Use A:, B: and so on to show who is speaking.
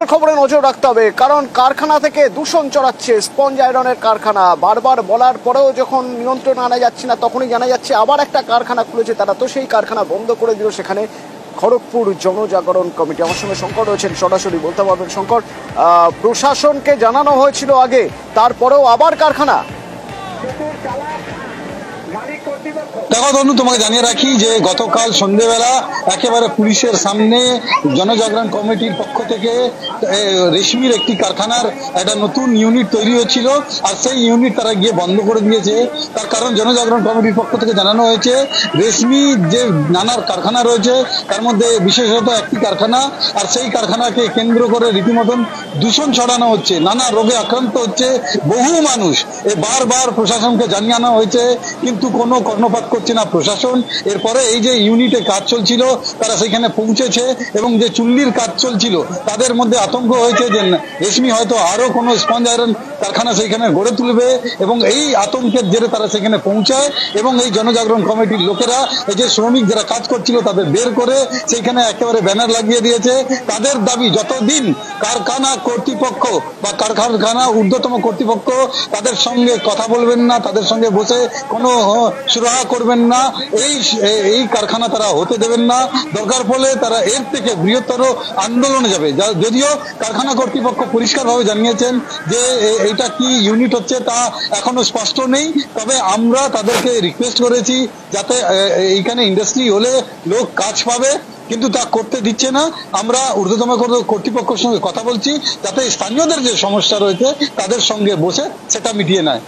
A: খবরে নজর রাখতে হবে, কারণ কারখানা থেকে দূষণ ছড়াচ্ছে। স্পঞ্জ আয়রনের কারখানা, বারবার বলার পরেও যখন নিয়ন্ত্রণ আনা যাচ্ছে না, তখনই জানা যাচ্ছে আবার একটা কারখানা খুলেছে তারা। তো সেই কারখানা বন্ধ করে দিল সেখানে খড়গপুর জনজাগরণ কমিটি। আমার সঙ্গে শঙ্কর রয়েছেন, সরাসরি বলতে পারবেন শঙ্কর। প্রশাসনকে জানানো হয়েছিল আগে, তারপরেও আবার কারখানা।
B: দেখো তনু, তোমাকে জানিয়ে রাখি যে গতকাল সন্ধ্যেবেলা একেবারে পুলিশের সামনে জনজাগরণ কমিটির পক্ষ থেকে রেশমির একটি কারখানার একটা নতুন ইউনিট তৈরি হচ্ছিল, আর সেই ইউনিট তারা গিয়ে বন্ধ করে দিয়েছে। তার কারণ জনজাগরণ কমিটির পক্ষ থেকে জানানো হয়েছে রেশমি যে নানার কারখানা রয়েছে তার মধ্যে বিশেষত একটি কারখানা, আর সেই কারখানাকে কেন্দ্র করে রীতিমতন দূষণ ছড়ানো হচ্ছে, নানা রোগে আক্রান্ত হচ্ছে বহু মানুষ। বারবার প্রশাসনকে জানিয়ে আনা হয়েছে, কিন্তু কোনো কর্ণপাত করছে না প্রশাসন। এরপরে এই যে ইউনিটে কাজ চলছিল তারা সেখানে পৌঁছেছে, এবং যে চুল্লির কাজ চলছিল তাদের মধ্যে আতঙ্ক হয়েছে যে রেশমি হয়তো আরো কোনো স্পঞ্জ আয়রন কারখানা সেখানে গড়ে তুলবে, এবং এই আতঙ্কের জেরে তারা সেখানে পৌঁছায়। এবং এই জনজাগরণ কমিটির লোকেরা এই যে শ্রমিক যারা কাজ করছিল তাদের বের করে সেইখানে একেবারে ব্যানার লাগিয়ে দিয়েছে। তাদের দাবি, যতদিন কারখানা কর্তৃপক্ষ বা কারখানা ঊর্ধ্বতম কর্তৃপক্ষ তাদের সঙ্গে কথা বলবেন না, তাদের সঙ্গে বসে কোনো সুরাহা করবেন না, এই কারখানা তারা হতে দেবেন না। দরকার পড়লে তারা এর থেকে বৃহত্তর আন্দোলনে যাবে। যদিও কারখানা কর্তৃপক্ষ পরিষ্কারভাবে জানিয়েছেন যে এটা কি ইউনিট হচ্ছে তা এখনো স্পষ্ট নেই, তবে আমরা তাদেরকে রিকোয়েস্ট করেছি যাতে এইখানে ইন্ডাস্ট্রি হলে লোক কাজ পাবে, কিন্তু তা করতে দিচ্ছে না। আমরা ঊর্ধ্বতম কর্তৃপক্ষের সঙ্গে কথা বলছি যাতে স্থানীয়দের যে সমস্যা রয়েছে তাদের সঙ্গে বসে সেটা মিটিয়ে নেয়।